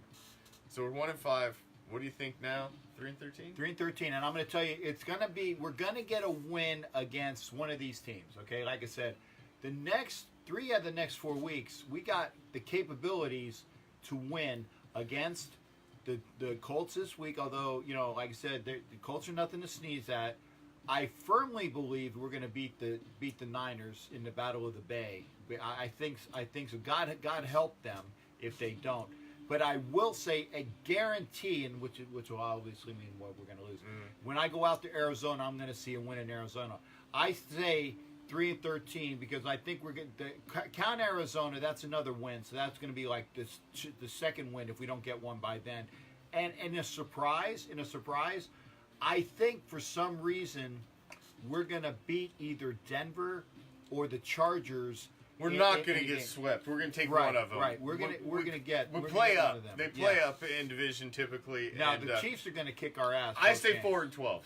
So we're 1-5. What do you think now? 3-13. 3-13, and I'm going to tell you, we're going to get a win against one of these teams. Okay, like I said, the next 3 of the next 4 weeks, we got the capabilities to win against the Colts this week. Although like I said, the Colts are nothing to sneeze at. I firmly believe we're going to beat the Niners in the Battle of the Bay. I think so. God help them if they don't. But I will say a guarantee, and which will obviously mean what we're going to lose. When I go out to Arizona, I'm going to see a win in Arizona. I say 3-13 because I think we're going to count Arizona. That's another win, so that's going to be like the second win if we don't get one by then. And in a surprise, I think for some reason we're going to beat either Denver or the Chargers. We're not going to get swept. We're going to take one of them. Right. We're going to get. We we're play gonna get up. one of them. They play up in division typically. Now and, the Chiefs are going to kick our ass. I both say games. 4-12.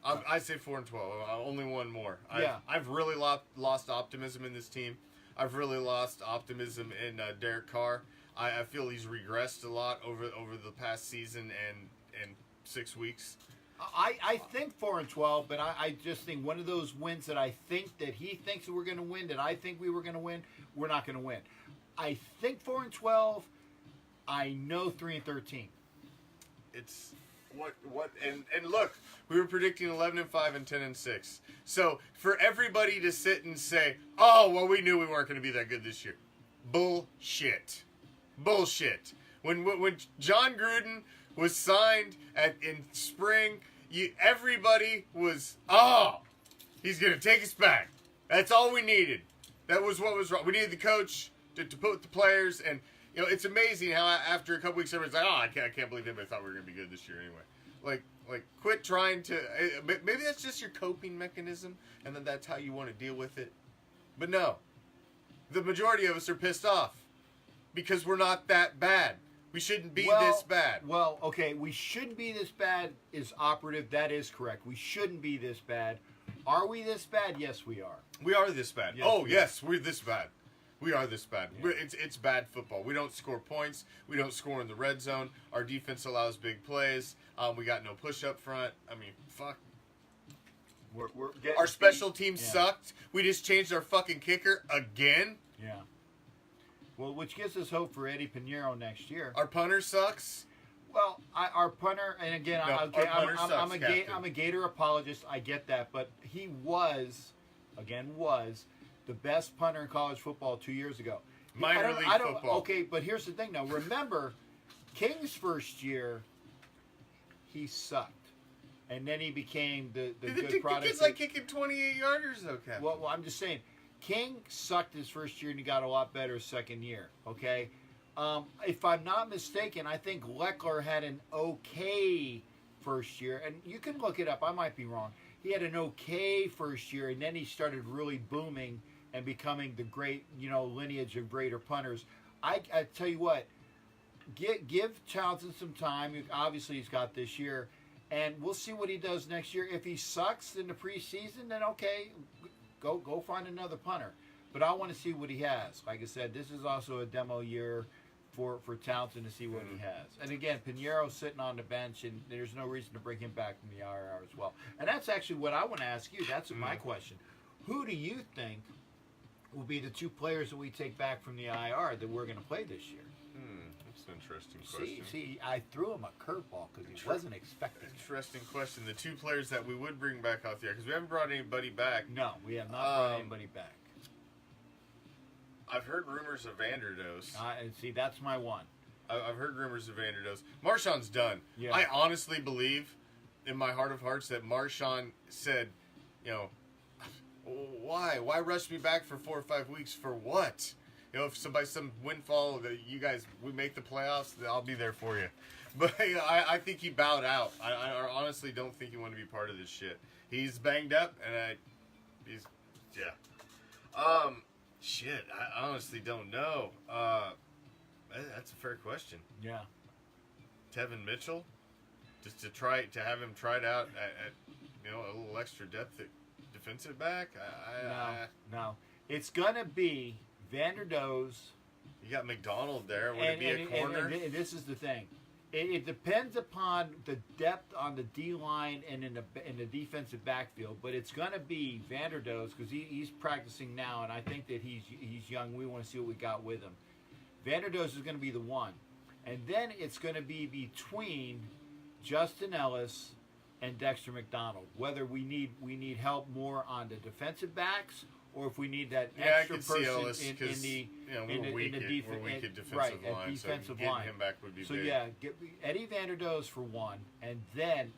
I say 4-12. Only one more. Yeah. I've really lost optimism in this team. I've really lost optimism in Derek Carr. I feel he's regressed a lot over the past season and 6 weeks. I think 4-12, but I just think one of those wins that I think that he thinks that we're going to win, that I think we were going to win, we're not going to win. I think 4-12. I know 3-13. It's what and look, we were predicting 11-5 and 10-6. So for everybody to sit and say, "Oh, well, we knew we weren't going to be that good this year," bullshit. When John Gruden was signed in spring, everybody was, he's going to take us back. That's all we needed. That was what was wrong. We needed the coach to put the players, and it's amazing how after a couple weeks everybody's like, I can't believe anybody thought we were going to be good this year anyway. Like, quit trying to. Maybe that's just your coping mechanism, and then that's how you want to deal with it. But no, the majority of us are pissed off because we're not that bad. We shouldn't be this bad. Well, okay, we shouldn't be this bad is operative. That is correct. We shouldn't be this bad. Are we this bad? Yes, we are. We are this bad. Yes, Yes, we're this bad. We are this bad. Yeah. It's bad football. We don't score points. We don't score in the red zone. Our defense allows big plays. We got no push up front. I mean, fuck. We're getting Our special teams Yeah. sucked. We just changed our fucking kicker again. Yeah. Well, which gives us hope for Eddie Pinheiro next year. Our punter sucks. Well, our punter, and again, No, okay, our punter sucks, Captain. I'm a Gator apologist. I get that, but he was the best punter in college football 2 years ago. Minor league football. Okay, but here's the thing. Now, remember, King's first year, he sucked, and then he became the good product. The kid's like kicking 28-yarders, though, Captain. Well, I'm just saying, King sucked his first year, and he got a lot better his second year. Okay. If I'm not mistaken, I think Leckler had an okay first year, and you can look it up. I might be wrong. He had an okay first year, and then he started really booming and becoming the great, lineage of greater punters. I tell you what, give Townsend some time. Obviously, he's got this year, and we'll see what he does next year. If he sucks in the preseason, then okay, go find another punter. But I want to see what he has. Like I said, this is also a demo year for Townsend to see what he has. And again, Pinheiro's sitting on the bench, and there's no reason to bring him back from the IR as well. And that's actually what I want to ask you. That's my question. Who do you think will be the two players that we take back from the IR that we're going to play this year? That's an interesting question. See, I threw him a curveball because he wasn't expecting it. Interesting question. The two players that we would bring back out there, because we haven't brought anybody back. No, we have not brought anybody back. I've heard rumors of Vanderdoes. See, that's my one. I've heard rumors of Vanderdoes. Marshawn's done. Yeah. I honestly believe, in my heart of hearts, that Marshawn said, why? Why rush me back for 4 or 5 weeks for what? If some windfall that you guys, we make the playoffs, then I'll be there for you. But I think he bowed out. I honestly don't think he wanted to be part of this shit. He's banged up, and shit, I honestly don't know. That's a fair question. Yeah. Tevin Mitchell, just to have him tried out at a little extra depth at defensive back. No. It's gonna be Vanderdoes. You got McDonald there. Would it be a corner? And this is the thing. It depends upon the depth on the D line and in the defensive backfield, but it's going to be Vanderdoes because he's practicing now, and I think that he's young. We want to see what we got with him. Vanderdoes is going to be the one, and then it's going to be between Justin Ellis and Dexter McDonald. Whether we need help more on the defensive backs, or if we need that extra person in the defensive line. Defensive line. Getting him back would be so big. yeah, get Eddie Vanderdoes for one, and then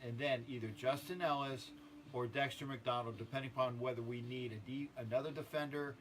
either Justin Ellis or Dexter McDonald, depending upon whether we need another defender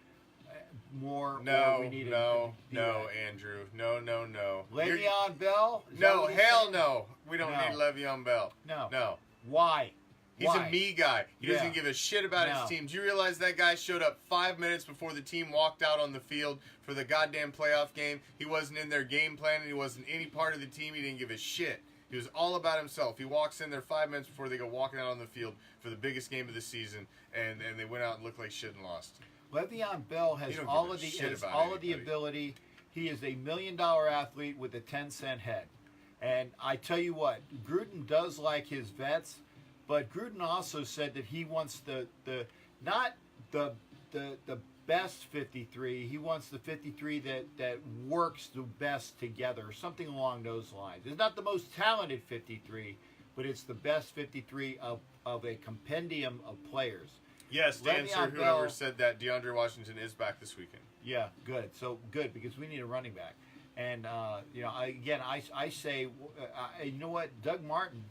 more. No, or we need Andrew. No. Le'Veon Bell? No, hell no. We don't need Le'Veon Bell. No. Why? He's a me guy. He doesn't give a shit about his team. Do you realize that guy showed up 5 minutes before the team walked out on the field for the goddamn playoff game? He wasn't in their game plan, and he wasn't any part of the team. He didn't give a shit. He was all about himself. He walks in there 5 minutes before they go walking out on the field for the biggest game of the season, and they went out and looked like shit and lost. Le'Veon Bell has all of the ability. He is $1 million athlete with a 10-cent head. And I tell you what, Gruden does like his vets, but Gruden also said that he wants not the best 53. He wants the 53 that works the best together, or something along those lines. It's not the most talented 53, but it's the best 53 of a compendium of players. Yes, to answer whoever said that, DeAndre Washington is back this weekend. Yeah, good. So good, because we need a running back. And I say, you know what, Doug Martin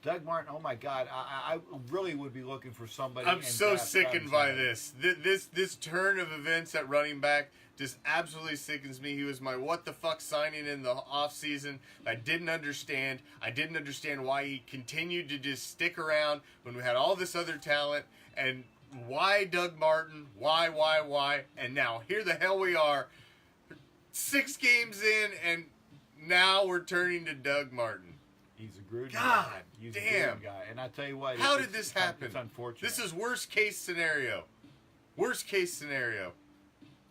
Doug Martin, oh my God, I really would be looking for somebody. I'm in so draft sickened Travis by Etienne. this turn of events at running back just absolutely sickens me. He was my what the fuck signing in the offseason. I didn't understand. I didn't understand why he continued to just stick around when we had all this other talent. And why Doug Martin? Why? And now here the hell we are, 6 games in, and now we're turning to Doug Martin. He's a Gruden God guy. He's a damn. Gruden guy. And I tell you what. How did this happen? It's unfortunate. This is worst case scenario. Worst case scenario.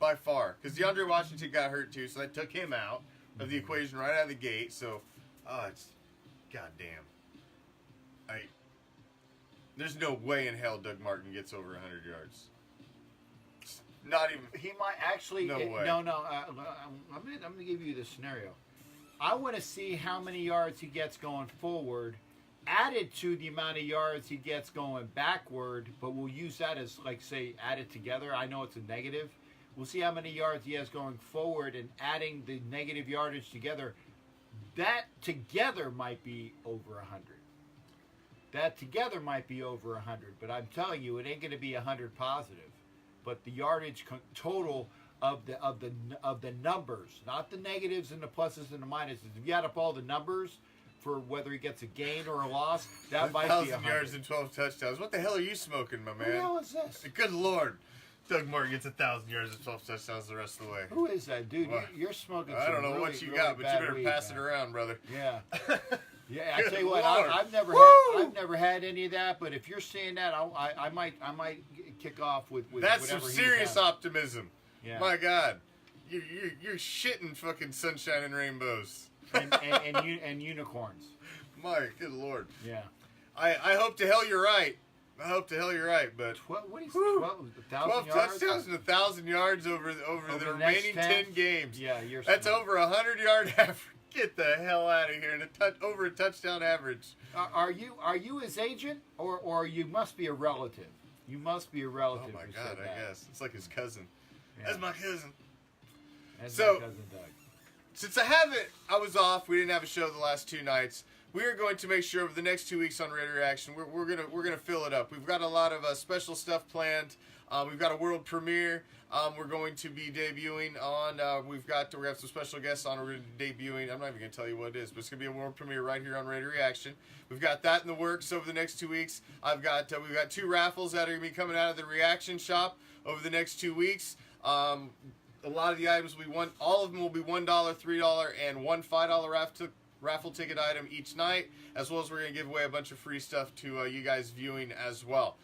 By far. Because DeAndre Washington got hurt too, so that took him out of the equation right out of the gate. So, it's goddamn. There's no way in hell Doug Martin gets over 100 yards. Not even. He might actually. No way. No. I'm going to give you the scenario. I want to see how many yards he gets going forward, added to the amount of yards he gets going backward. But we'll use that as, like, say, added together. I know it's a negative. We'll see how many yards he has going forward, and adding the negative yardage together. That together might be over 100. That together might be over 100. But I'm telling you, it ain't going to be 100 positive. But the yardage total of the numbers, not the negatives and the pluses and the minuses. If you add up all the numbers for whether he gets a gain or a loss, that might be 1,000 100. yards and 12 touchdowns. What the hell are you smoking, my man? Who the hell is this? Good Lord. Doug Martin gets 1,000 yards and 12 touchdowns the rest of the way. Who is that, dude? What? You're smoking. I don't know some what really, you really got, but you bad better weed, pass man. it around, brother. Yeah. Yeah, I Good tell you what, Lord. I've never Woo! I've never had any of that. But if you're seeing that, I might kick off with That's some whatever he's serious having. optimism. Yeah. My God. You're shitting fucking sunshine and rainbows. and unicorns. My good Lord. Yeah. I hope to hell you're right. I hope to hell you're right, but 12, what is Woo! 12 12 yards? touchdowns and 1,000 yards over Over the the next remaining 10? 10 games. Yeah, you're That's smart. over 100-yard average. Get the hell out of here! And over a touchdown average. Are you his agent, or you must be a relative? You must be a Oh relative. my who God! said that. I guess it's like his cousin. Yeah. That's my cousin. That's So- my cousin Doug. Since I was off. We didn't have a show the last 2 nights. We are going to make sure over the next 2 weeks on Raider Reaction, we're gonna fill it up. We've got a lot of special stuff planned. We've got a world premiere. We're going to be debuting on. We're gonna have some special guests on. We're debuting. I'm not even gonna tell you what it is, but it's gonna be a world premiere right here on Raider Reaction. We've got that in the works over the next 2 weeks. We've got 2 raffles that are gonna be coming out of the Reaction shop over the next 2 weeks. A lot of the items we want, all of them will be $1, $3, and one $5 raffle ticket item each night, as well as we're going to give away a bunch of free stuff to you guys viewing as well.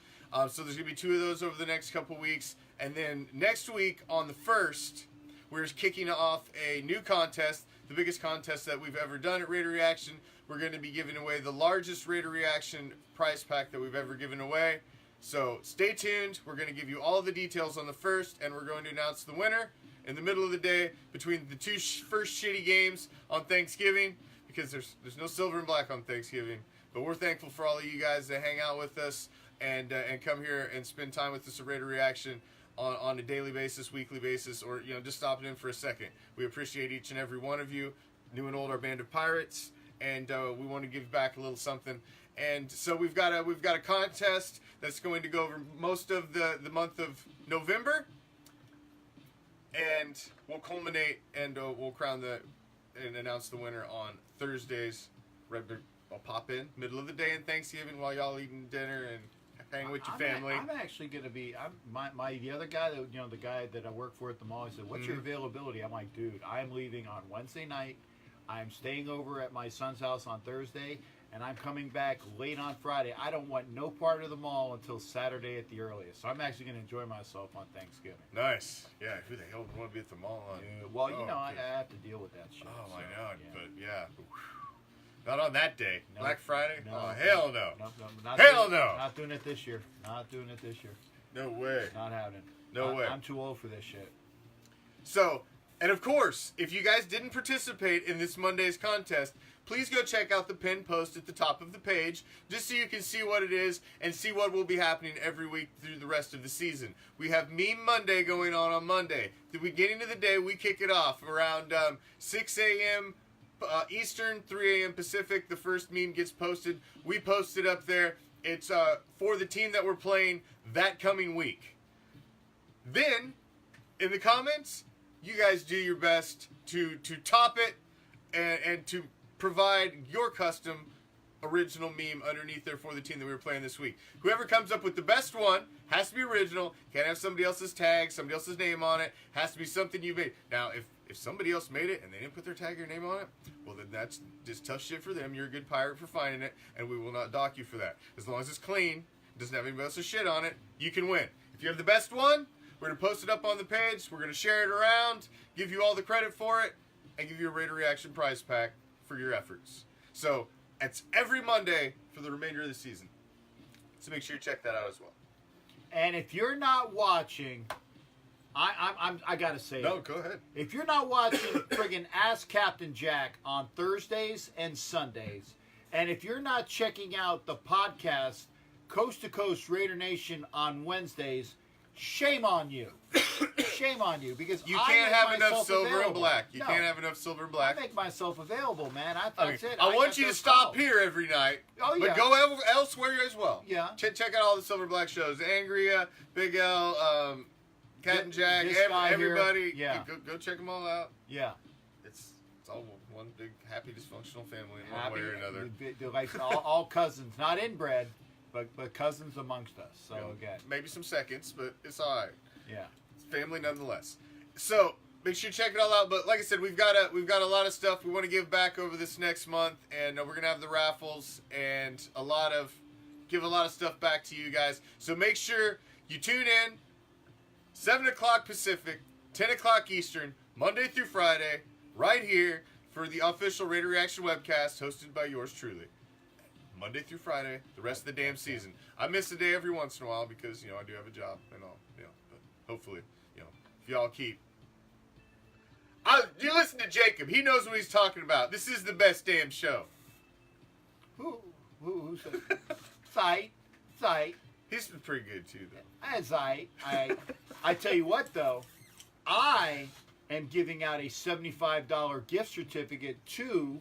So there's going to be 2 of those over the next couple weeks. And then next week on the 1st, we're kicking off a new contest, the biggest contest that we've ever done at Raider Reaction. We're going to be giving away the largest Raider Reaction prize pack that we've ever given away. So stay tuned. We're going to give you all the details on the 1st, and we're going to announce the winner in the middle of the day between the 2 first shitty games on Thanksgiving, because there's no silver and black on Thanksgiving. But we're thankful for all of you guys that hang out with us and come here and spend time with us at Raider Reaction on a daily basis, weekly basis, or just stopping in for a second. We appreciate each and every one of you, new and old, our band of pirates, and we want to give back a little something. And so we've got a contest that's going to go over most of the month of November. And we'll culminate and we'll crown and announce the winner on Thursdays. I'll pop in middle of the day in Thanksgiving while y'all eating dinner and hanging with your family. I'm actually going to be. The other guy that the guy that I work for at the mall. He said, "What's your availability?" I'm like, "Dude, I'm leaving on Wednesday night. I'm staying over at my son's house on Thursday, and I'm coming back late on Friday. I don't want no part of the mall until Saturday at the earliest. So I'm actually going to enjoy myself on Thanksgiving." Nice. Yeah. Who the hell would want to be at the mall on? Yeah, well, I okay. have to deal with that shit. Oh, so, I know. yeah. But yeah. Not on that day. No, Black Friday? no, Oh, hell no. Not Hell doing, no. Not doing it this year. Not doing it this year. No way. Not happening. No way. I'm too old for this shit. So, and of course, if you guys didn't participate in this Monday's contest, please go check out the pinned post at the top of the page, just so you can see what it is and see what will be happening every week through the rest of the season. We have Meme Monday going on Monday. The beginning of the day, we kick it off around 6 a.m. Eastern, 3 a.m. Pacific. The first meme gets posted. We post it up there. It's for the team that we're playing that coming week. Then, in the comments, you guys do your best to top it and to provide your custom original meme underneath there for the team that we were playing this week. Whoever comes up with the best one has to be original. Can't have somebody else's tag, somebody else's name on it. Has to be something you made. Now, if somebody else made it and they didn't put their tag or name on it, well, then that's just tough shit for them. You're a good pirate for finding it, and we will not dock you for that. As long as it's clean, doesn't have anybody else's shit on it, you can win. If you have the best one, we're going to post it up on the page. We're going to share it around, give you all the credit for it, and give you a Raider Reaction prize pack for your efforts. So, it's every Monday for the remainder of the season. So make sure you check that out as well. And if you're not watching, I gotta say, No, go ahead. if you're not watching friggin' Ask Captain Jack on Thursdays and Sundays, and if you're not checking out the podcast Coast to Coast Raider Nation on Wednesdays, shame on you. Shame on you, because You I can't make have enough myself silver and available. black. You No, can't have enough silver and I black. make myself available, man. I That's it. I want got you to those stop calls. here every night, Oh, yeah. but go elsewhere as well. Yeah. Check out all the silver and black shows. Angria, Big L, Cat and Jack, This guy here. everybody. Yeah. Go check them all out. Yeah. It's all one big happy dysfunctional family in one way or another. They're like all cousins, not inbred, but cousins amongst us. So You know, again, maybe some seconds, but it's all right. yeah. It's family nonetheless. So make sure you check it all out. But like I said, we've got a lot of stuff we want to give back over this next month, and we're gonna have the raffles and give a lot of stuff back to you guys. So make sure you tune in 7 o'clock Pacific, 10 o'clock Eastern, Monday through Friday, right here for the official Raider Reaction webcast hosted by yours truly. Monday through Friday, the rest of the damn season. I miss a day every once in a while because, I do have a job and all, but hopefully, if y'all keep. You listen to Jacob. He knows what he's talking about. This is the best damn show. Who said sight? He's been pretty good too, though. As I tell you what though, I am giving out a $75 gift certificate to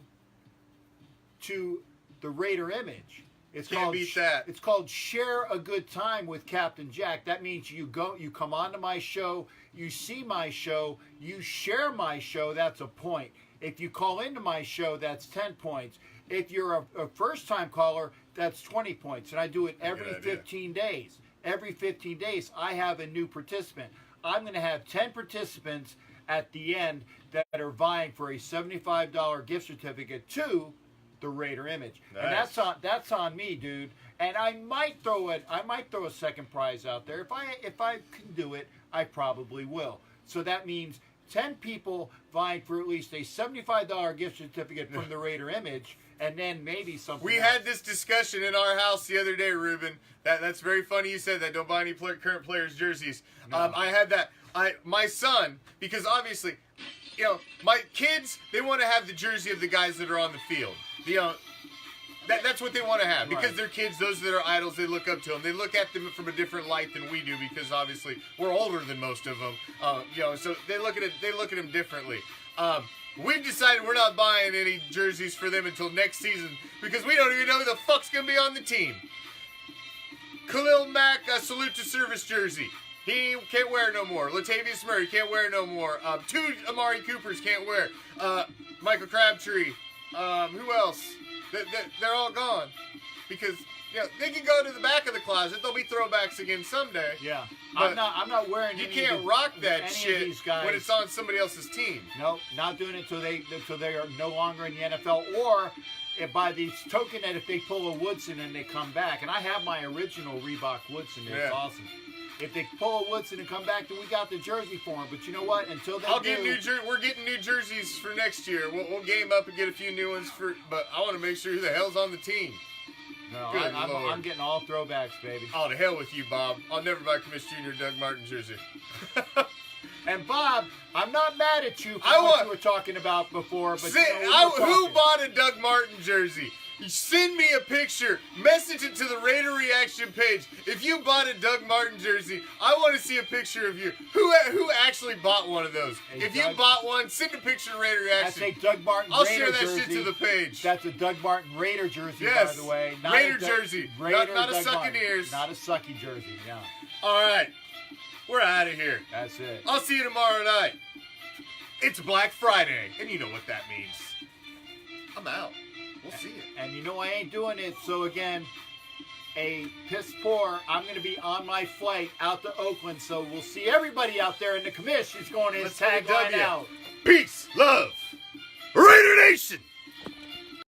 the Raider Image. It's Can't called beat that. It's called Share a Good Time with Captain Jack. That means you come onto my show, you see my show, you share my show. That's a point. If you call into my show, that's 10 points. If you're a first-time caller, that's 20 points. And I do it every 15 days. Every 15 days, I have a new participant. I'm going to have 10 participants at the end that are vying for a $75 gift certificate to the Raider Image. Nice. And that's on me, dude. And I might throw a second prize out there. If I can do it, I probably will. So that means 10 people vying for at least a $75 gift certificate from the Raider Image, and then maybe something We else. had this discussion in our house the other day, Ruben. That's very funny you said that. Don't buy any current players' jerseys. No. I had that. My son, because obviously, my kids, they want to have the jersey of the guys that are on the field. That's what they want to have because Right. they're kids. Those that are idols, they look up to them. They look at them from a different light than we do because obviously we're older than most of them. So they look at it. They look at them differently. We've decided we're not buying any jerseys for them until next season because we don't even know who the fuck's gonna be on the team. Khalil Mack, a salute to service jersey. He can't wear it no more. Latavius Murray can't wear it no more. 2 Amari Coopers can't wear it. Michael Crabtree. Who else? They're all gone because they can go to the back of the closet. They'll be throwbacks again someday. Yeah, But I'm not wearing. You any can't of rock any that of shit these guys. when it's on somebody else's team. No, not doing it until they are no longer in the NFL, or by the token that if they pull a Woodson and they come back. And I have my original Reebok Woodson. It's Yeah. awesome. If they pull a Woodson and come back, then we got the jersey for them. But you know what? Until they We're getting new jerseys for next year. We'll game up and get a few new ones but I want to make sure who the hell's on the team. no, Good Lord. I'm getting all throwbacks, baby. Oh, to hell with you, Bob. I'll never buy Commish Jr. Doug Martin jersey. And Bob, I'm not mad at you for I what want- you were talking about before. But Who talking. bought a Doug Martin jersey? Send me a picture. Message it to the Raider Reaction page. If you bought a Doug Martin jersey, I want to see a picture of you. Who actually actually bought one of those. Hey, If you Doug- bought one, send a picture of Raider That's a Reaction. Doug Martin I'll Raider share that jersey. shit to the page. That's a Doug Martin Raider jersey, Yes. by the way. Raider a Doug- jersey. Raider Not a Doug sucking Martin. ears. Not a sucky jersey, yeah. All right. We're out of here. That's it. I'll see you tomorrow night. It's Black Friday, and you know what that means. I'm out. We'll see you. And you know I ain't doing it, so again, a piss poor. I'm going to be on my flight out to Oakland, so we'll see everybody out there in the commish who's going his Let's get a tagline W. out. Peace, love, Raider Nation.